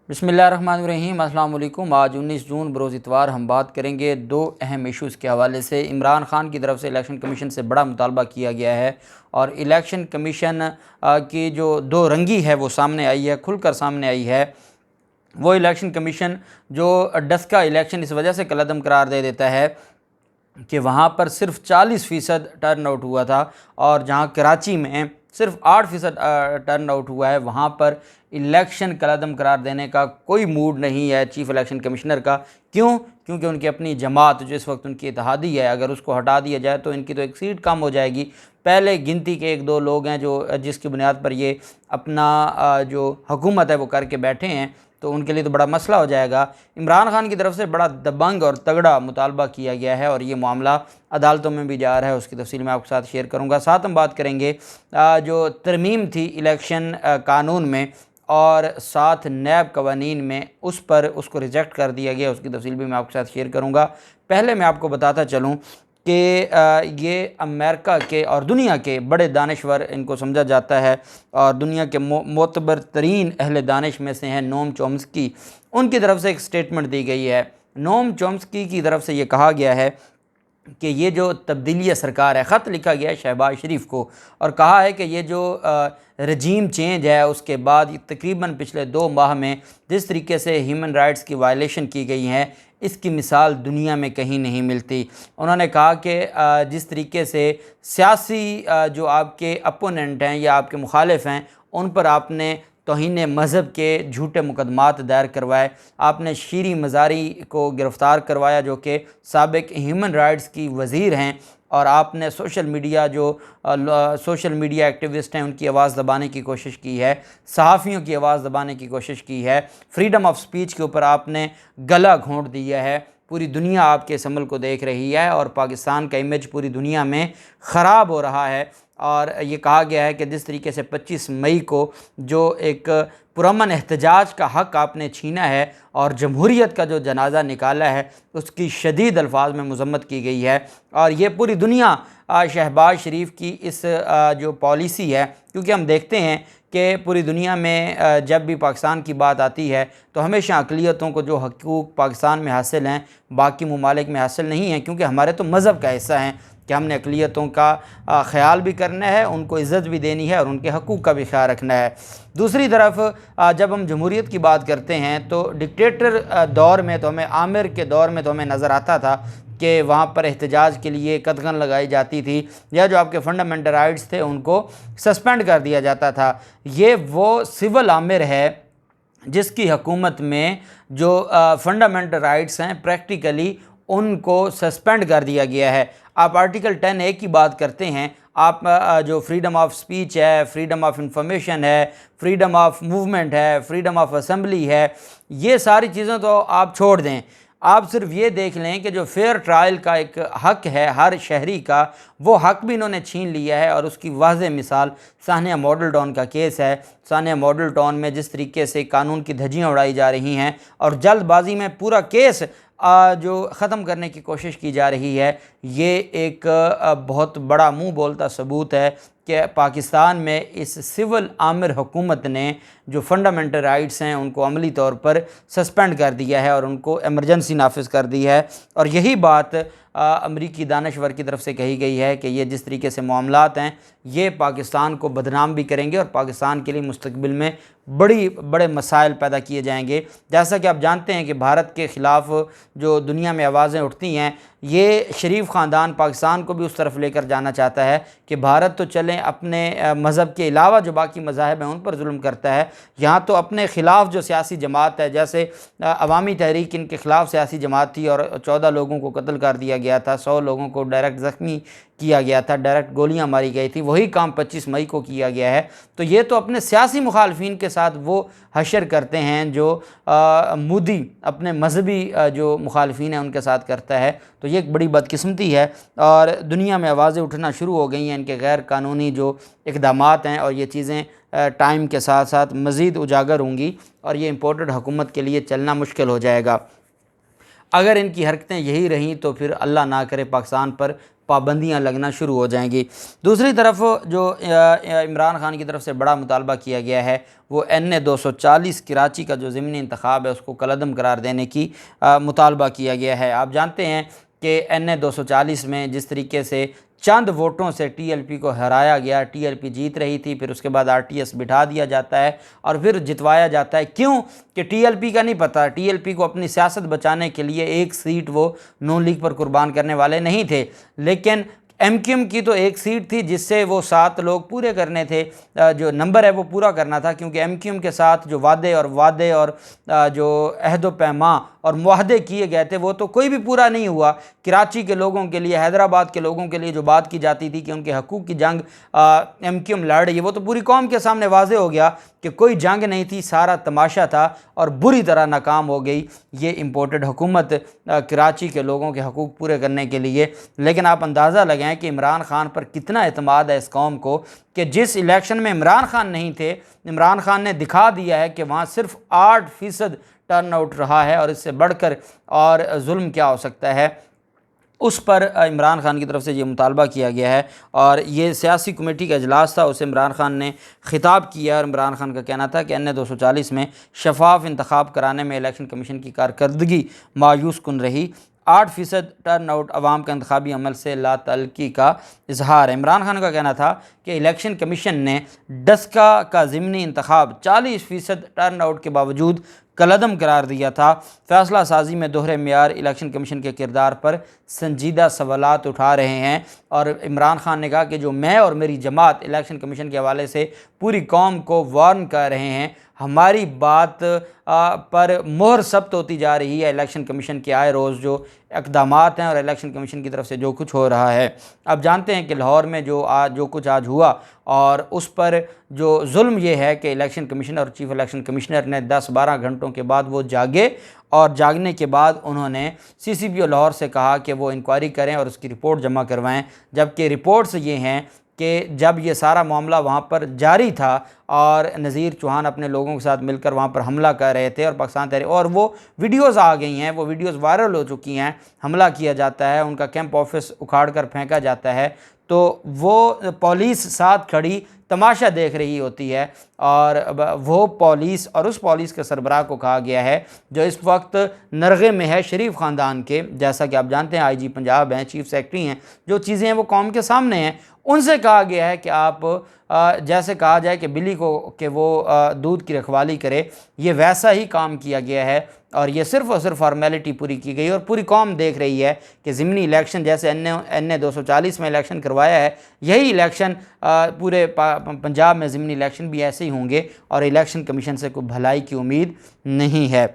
बिस्मिल्लाहिर्रहमानिर्रहीम। अस्सलाम वालेकुम। आज 19 जून बरोज़ इतवार हम बात करेंगे दो अहम इश्यूज़ के हवाले से। इमरान ख़ान की तरफ से इलेक्शन कमीशन से बड़ा मुतालबा किया गया है और इलेक्शन कमीशन की जो दो रंगी है वो सामने आई है, खुलकर सामने आई है। वो इलेक्शन कमीशन जो डस्का इलेक्शन इस वजह से कलअदम करार दे देता है कि वहाँ पर सिर्फ 40% टर्न आउट हुआ था और जहाँ कराची में सिर्फ 8% टर्न आउट हुआ है, वहाँ पर इलेक्शन कलअदम करार देने का कोई मूड नहीं है चीफ़ इलेक्शन कमिश्नर का। क्यों? क्योंकि उनकी अपनी जमात जो इस वक्त उनकी इत्तेहादी है, अगर उसको हटा दिया जाए तो इनकी तो एक सीट कम हो जाएगी। पहले गिनती के एक दो लोग हैं जो जिसकी बुनियाद पर ये अपना जो हुकूमत है वो करके बैठे हैं, तो उनके लिए तो बड़ा मसला हो जाएगा। इमरान ख़ान की तरफ से बड़ा दबंग और तगड़ा मुतालबा किया गया है और ये मामला अदालतों में भी जा रहा है, उसकी तफसील मैं आपके साथ शेयर करूँगा। साथ हम बात करेंगे जो तरमीम थी इलेक्शन कानून में और साथ नैब कवानीन में, उस पर उसको रिजेक्ट कर दिया गया, उसकी तफसील भी मैं आपके साथ शेयर करूँगा। पहले मैं आपको बताता चलूँ कि ये अमेरिका के और दुनिया के बड़े दानश्वर इनको समझा जाता है और दुनिया के मोतबर तरीन अहले दानिश में से हैं नोम चॉम्स्की। उनकी तरफ से एक स्टेटमेंट दी गई है। नोम चॉम्स्की की तरफ से ये कहा गया है कि ये जो तब्दीली सरकार है, ख़त लिखा गया है शहबाज शरीफ को और कहा है कि ये जो रजीम चेंज है उसके बाद तकरीबन पिछले 2 माह में जिस तरीके से ह्यूमन राइट्स की वायलेशन की गई है, इसकी मिसाल दुनिया में कहीं नहीं मिलती। उन्होंने कहा कि जिस तरीके से सियासी जो आपके अपोनेंट हैं या आपके मुखालिफ हैं उन पर आपने तौहीन मज़हब के झूठे मुकदमात दायर करवाए, आपने शीरी मज़ारी को गिरफ़्तार करवाया जो कि साबिक ह्यूमन राइट्स की वज़ीर हैं, और आपने सोशल मीडिया जो सोशल मीडिया एक्टिविस्ट हैं उनकी आवाज़ दबाने की कोशिश की है, सहाफ़ियों की आवाज़ दबाने की कोशिश की है, फ्रीडम ऑफ स्पीच के ऊपर आपने गला घोंट दिया है। पूरी दुनिया आपके इस अमल को देख रही है और पाकिस्तान का इमेज पूरी दुनिया में ख़राब हो रहा है। और ये कहा गया है कि जिस तरीके से 25 मई को जो एक पुरअमन एहतजाज का हक़ आपने छीना है और जमहूरियत का जो जनाज़ा निकाला है उसकी शदीद अल्फाज में मज़म्मत की गई है। और ये पूरी दुनिया शहबाज शरीफ की इस जो पॉलिसी है, क्योंकि हम देखते हैं कि पूरी दुनिया में जब भी पाकिस्तान की बात आती है तो हमेशा अक़लियतों को जो हकूक़ पाकिस्तान में हासिल हैं बाकी ममालिक में हासिल नहीं हैं, क्योंकि हमारे तो मज़हब का हिस्सा हैं कि हमने अक़लियतों का ख़याल भी करना है, उनको इज़्ज़त भी देनी है और उनके हकूक़ का भी ख्याल रखना है। दूसरी तरफ जब हम जमहूरियत की बात करते हैं तो डिक्टेटर दौर में तो हमें, आमिर के दौर में तो हमें नज़र आता था कि वहाँ पर एहतजाज के लिए कदगन लगाई जाती थी या जो आपके फंडामेंटल राइट्स थे उनको सस्पेंड कर दिया जाता था। ये वो सिविल आमिर है जिसकी हुकूमत में जो फंडामेंटल राइट्स हैं प्रैक्टिकली उनको सस्पेंड कर दिया गया है। आप आर्टिकल 10A की बात करते हैं, आप जो फ्रीडम ऑफ स्पीच है, फ्रीडम ऑफ इंफॉर्मेशन है, फ्रीडम ऑफ मूवमेंट है, फ्रीडम ऑफ असेंबली है, ये सारी चीज़ें तो आप छोड़ दें। आप सिर्फ ये देख लें कि जो फेयर ट्रायल का एक हक़ है हर शहरी का, वो हक़ भी इन्होंने छीन लिया है। और उसकी वाज़ेह मिसाल सानिया मॉडल टाउन का केस है। सानिया मॉडल टाउन में जिस तरीके से कानून की धज्जियाँ उड़ाई जा रही हैं और जल्दबाजी में पूरा केस जो ख़त्म करने की कोशिश की जा रही है, ये एक बहुत बड़ा मुँह बोलता सबूत है कि पाकिस्तान में इस सिविल आमिर हुकूमत ने जो फंडामेंटल राइट्स हैं उनको अमली तौर पर सस्पेंड कर दिया है और उनको एमरजेंसी नाफिज कर दी है। और यही बात अमरीकी दानश्वर की तरफ से कही गई है कि ये जिस तरीके से मामलात हैं ये पाकिस्तान को बदनाम भी करेंगे और पाकिस्तान के लिए मुस्तकबिल में बड़े मसाइल पैदा किए जाएंगे। जैसा कि आप जानते हैं कि भारत के ख़िलाफ़ जो दुनिया में आवाज़ें उठती हैं, ये शरीफ ख़ानदान पाकिस्तान को भी उस तरफ लेकर जाना चाहता है कि भारत तो चलें अपने मज़हब के अलावा जो बाकी मज़ाहिब हैं उन पर जुल्म करता है, यहाँ तो अपने ख़िलाफ़ जो सियासी जमात है, जैसे अवामी तहरीक इनके ख़िलाफ़ सियासी जमात थी और 14 लोगों को कत्ल कर दिया गया था, 100 लोगों को डायरेक्ट ज़ख्मी किया गया था, डायरेक्ट गोलियां मारी गई थी, वही काम 25 मई को किया गया है। तो ये तो अपने सियासी मुखालफिन के साथ वो हशर करते हैं जो मोदी अपने मजहबी जो मुखालफिन हैं उनके साथ करता है। तो ये एक बड़ी बदकिस्मती है और दुनिया में आवाज़ें उठना शुरू हो गई हैं इनके गैर कानूनी जो इक़दामात हैं, और ये चीज़ें टाइम के साथ साथ मज़ीद उजागर होंगी और ये इम्पोर्टेड हुकूमत के लिए चलना मुश्किल हो जाएगा। अगर इनकी हरकतें यही रहीं तो फिर अल्लाह ना करे पाकिस्तान पर पाबंदियां लगना शुरू हो जाएंगी। दूसरी तरफ जो इमरान खान की तरफ से बड़ा मुतालबा किया गया है वो NA 240 कराची का जो ज़िमनी इंतखाब है उसको कलअदम करार देने की मुतालबा किया गया है। आप जानते हैं कि NA 240 में जिस तरीके से चंद वोटों से TLP को हराया गया, TLP जीत रही थी, फिर उसके बाद RTS बिठा दिया जाता है और फिर जितवाया जाता है। क्यों कि TLP का नहीं पता, TLP को अपनी सियासत बचाने के लिए एक सीट वो नून लीग पर कुर्बान करने वाले नहीं थे, लेकिन MQM की तो एक सीट थी जिससे वो 7 लोग पूरे करने थे, जो नंबर है वो पूरा करना था, क्योंकि MQM के साथ जो वादे और जो अहद व पैमा और मुआहदे किए गए थे वो तो कोई भी पूरा नहीं हुआ। कराची के लोगों के लिए, हैदराबाद के लोगों के लिए जो बात की जाती थी कि उनके हकूक़ की जंग MQM लड़ रही है, वो तो पूरी कौम के सामने वाज़े हो गया कि कोई जंग नहीं थी, सारा तमाशा था और बुरी तरह नाकाम हो गई ये इम्पोर्टेड हुकूमत कराची के लोगों के हकूक़ पूरे करने के लिए। लेकिन आप अंदाज़ा लगाएं कि इमरान खान पर कितना एतमाद है इस कौम को कि जिस इलेक्शन में इमरान खान नहीं थे, इमरान खान ने दिखा दिया है कि वहाँ सिर्फ 8% टर्न आउट रहा है और इससे बढ़कर और जुल्म क्या हो सकता है, उस पर इमरान खान की तरफ से ये मुतालबा किया गया है। और ये सियासी कमेटी का इजलास था, उसे इमरान खान ने ख़िताब किया और इमरान खान का कहना था कि NA 240 में शफाफ इंतखाब कराने में इलेक्शन कमीशन की कारकर्दगी मायूस कुन रही। 8% टर्न आउट अवाम का इंतखाबी अमल से लातल्की का इजहार है। इमरान खान का कहना था कि इलेक्शन कमीशन ने डस्का का ज़िमनी इंतखाब 40% टर्न आउट के बावजूद कलअदम करार दिया था। फ़ैसला साजी में दोहरे मेयार इलेक्शन कमीशन के किरदार पर संजीदा सवालात उठा रहे हैं। और इमरान खान ने कहा कि जो मैं और मेरी जमात इलेक्शन कमीशन के हवाले से पूरी कौम को वार्न कर रहे हैं, हमारी बात पर मोहर सब्त होती जा रही है इलेक्शन कमीशन के आए रोज़ जो इक़दामात हैं और इलेक्शन कमीशन की तरफ से जो कुछ हो रहा है। अब जानते हैं कि लाहौर में जो कुछ आज हुआ और उस पर जो जुल्म ये है कि इलेक्शन कमीशन और चीफ़ इलेक्शन कमिश्नर ने 10-12 घंटों के बाद वो जागे और जागने के बाद उन्होंने CCPO लाहौर से कहा कि वो इंक्वायरी करें और उसकी रिपोर्ट जमा करवाएं। जबकि रिपोर्ट्स ये हैं कि जब ये सारा मामला वहाँ पर जारी था और नज़ीर चौहान अपने लोगों के साथ मिलकर वहाँ पर हमला कर रहे थे और पाकिस्तान तहरीक, और वो वीडियोज़ आ गई हैं, वो वीडियोज़ वायरल हो चुकी हैं, हमला किया जाता है, उनका कैंप ऑफिस उखाड़ कर फेंका जाता है, तो वो पुलिस साथ खड़ी तमाशा देख रही होती है। और वो पुलिस और उस पुलिस के सरबराह को कहा गया है जो इस वक्त नरगे में है शरीफ ख़ानदान के, जैसा कि आप जानते हैं IG पंजाब हैं, चीफ सेक्रेटरी हैं, जो चीज़ें हैं वो कौम के सामने हैं। उनसे कहा गया है कि आप जैसे कहा जाए कि बिल्ली को कि वो दूध की रखवाली करे, ये वैसा ही काम किया गया है और ये सिर्फ़ और सिर्फ फॉर्मेलिटी पूरी की गई और पूरी कौम देख रही है कि ज़िमनी इलेक्शन जैसे NA 240 में इलेक्शन करवाया है, यही इलेक्शन पूरे पंजाब में ज़िमनी इलेक्शन भी ऐसे ही होंगे और इलेक्शन कमीशन से कोई भलाई की उम्मीद नहीं है।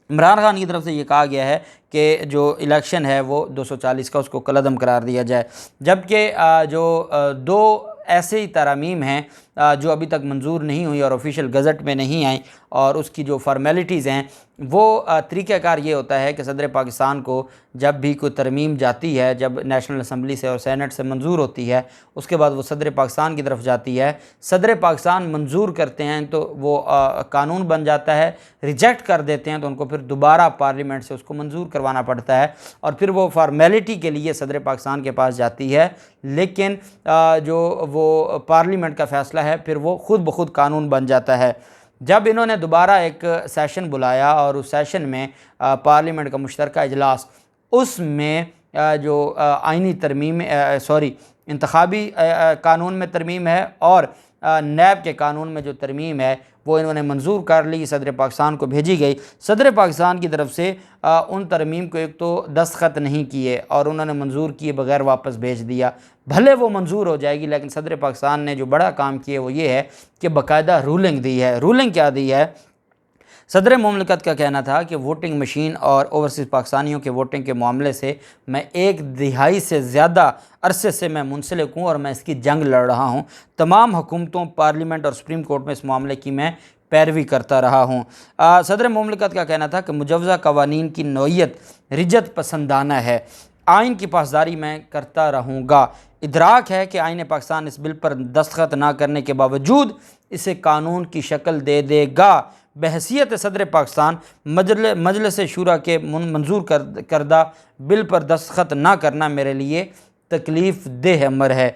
इमरान खान की तरफ से ये कहा गया है कि जो इलेक्शन है वो 240 का उसको कलअदम करार दिया जाए। जबकि जो 2 ऐसे ही तरामीम हैं जो अभी तक मंजूर नहीं हुई और ऑफिशियल गज़ट में नहीं आई और उसकी जो फॉर्मेलिटीज़ हैं वो तरीक़ाकार ये होता है कि सदर पाकिस्तान को जब भी कोई तरमीम जाती है, जब नेशनल असम्बली से और सेनेट से मंजूर होती है, उसके बाद वो सदर पाकिस्तान की तरफ जाती है, सदर पाकिस्तान मंजूर करते हैं तो वो कानून बन जाता है, रिजेक्ट कर देते हैं तो उनको फिर दोबारा पार्लियामेंट से उसको मंजूर करवाना पड़ता है और फिर वो फॉर्मेलिटी के लिए सदर पाकिस्तान के पास जाती है। लेकिन जो वो पार्लियामेंट का फ़ैसला है फिर वो ख़ुद ब खुद कानून बन जाता है। जब इन्होंने दोबारा एक सेशन बुलाया और उस सेशन में पार्लियामेंट का मुश्तरका इजलास, उसमें जो आइनी तरमीम इंतखाबी कानून में तरमीम है और नैब के कानून में जो तरमीम है वो इन्होंने मंजूर कर ली, सदर पाकिस्तान को भेजी गई। सदर पाकिस्तान की तरफ से उन तरमीम को एक तो दस्तखत नहीं किए और उन्होंने मंजूर किए बगैर वापस भेज दिया। भले वो मंजूर हो जाएगी लेकिन सदर पाकिस्तान ने जो बड़ा काम किया वो ये है कि बाकायदा रूलिंग दी है। रूलिंग क्या दी है? सदर मुमलिकत का कहना था कि वोटिंग मशीन और ओवरसीज़ पाकिस्तानियों के वोटिंग के मामले से मैं 1/2 से ज़्यादा अरसे से मैं मुंसलिक हूँ और मैं इसकी जंग लड़ रहा हूँ। तमाम हुकूमतों, पार्लियामेंट और सुप्रीम कोर्ट में इस मामले की मैं पैरवी करता रहा हूँ। सदर मुमलिकत का कहना था कि मुजव्वज़ा कवानीन की नौइयत रिजत पसंदाना है, आइन की पासदारी मैं करता रहूँगा। इदराक है कि आइन पाकिस्तान इस बिल पर दस्तखत ना करने के बावजूद इसे कानून की शक्ल दे देगा। बहसीयत सदर पाकिस्तान मजलिस शूरा के मंजूर करदा बिल पर दस्तखत ना करना मेरे लिए तकलीफ़ देह अमर है।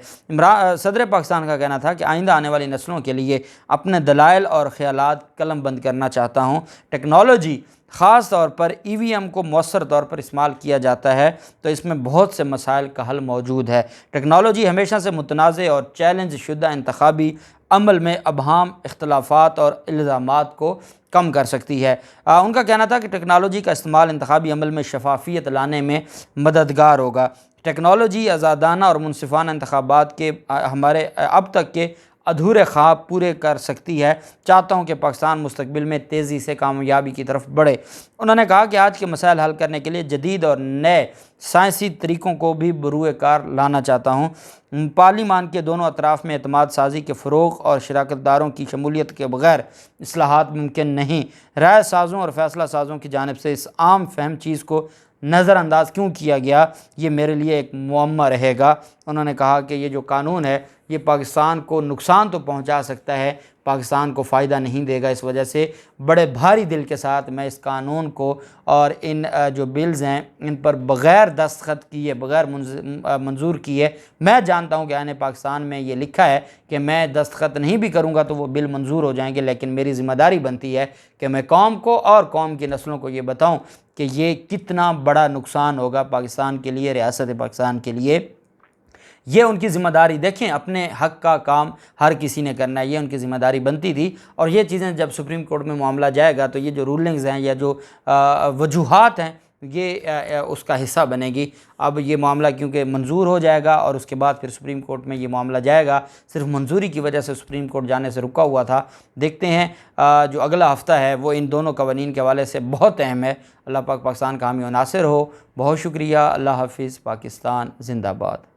सदर पाकिस्तान का कहना था कि आइंदा आने वाली नस्लों के लिए अपने दलाइल और ख़यालात कलम बंद करना चाहता हूँ। टेक्नोलॉजी ख़ास तौर पर EVM को मौसर तौर पर इस्तेमाल किया जाता है तो इसमें बहुत से मसाइल का हल मौजूद है। टेक्नोलॉजी हमेशा से मुतनाज़ और चैलेंज शुदा इंतखाबी अमल में अबहम, इख्तलाफात और इल्ज़ामात को कम कर सकती है। उनका कहना था कि टेक्नोलॉजी का इस्तेमाल इंतखाबी अमल में शफाफियत लाने में मददगार होगा। टेक्नोलॉजी आज़ादाना और मुनसिफ़ाना इंतखाबात के हमारे अब तक के अधूरे ख्वाब पूरे कर सकती है। चाहता हूँ कि पाकिस्तान मुस्तकबिल में तेज़ी से कामयाबी की तरफ बढ़े। उन्होंने कहा कि आज के मसाइल हल करने के लिए जदीद और नए साइंसी तरीक़ों को भी बरूए कार लाना चाहता हूँ। पार्लिमान के दोनों अतराफ़ में एतमाद साजी के फ़रोग़ और शराकतदारों की शमूलियत के बग़ैर इस्लाहात मुमकिन नहीं। राय साज़ों और फ़ैसला साज़ों की जानिब से इस आम फहम चीज़ को नज़रअंदाज क्यों किया गया, ये मेरे लिए एक मुअम्मा रहेगा। उन्होंने कहा कि ये जो कानून है ये पाकिस्तान को नुकसान तो पहुंचा सकता है, पाकिस्तान को फ़ायदा नहीं देगा। इस वजह से बड़े भारी दिल के साथ मैं इस कानून को और इन जो बिल्स हैं इन पर बग़ैर दस्तखत किए, बग़ैर मंजूर किए, मैं जानता हूं कि आने पाकिस्तान में ये लिखा है कि मैं दस्तखत नहीं भी करूंगा तो वो बिल मंजूर हो जाएंगे, लेकिन मेरी ज़िम्मेदारी बनती है कि मैं कौम को और कौम की नस्लों को ये बताऊँ कि ये कितना बड़ा नुकसान होगा पाकिस्तान के लिए, रियासत पाकिस्तान के लिए। ये उनकी ज़िम्मेदारी, देखें अपने हक़ का काम हर किसी ने करना है, ये उनकी ज़िम्मेदारी बनती थी। और ये चीज़ें जब सुप्रीम कोर्ट में मामला जाएगा तो ये जो रूलिंग्स हैं या जो वजूहात हैं ये उसका हिस्सा बनेगी। अब ये मामला क्योंकि मंजूर हो जाएगा और उसके बाद फिर सुप्रीम कोर्ट में ये मामला जाएगा, सिर्फ मंजूरी की वजह से सुप्रीम कोर्ट जाने से रुका हुआ था। देखते हैं जो अगला हफ़्ता है वो इन दोनों कवानीन के हवाले से बहुत अहम है। अल्लाह पाक पाकिस्तान का हामी और नासिर हो। बहुत शुक्रिया। अल्लाह हाफिज़। पाकिस्तान ज़िंदाबाद।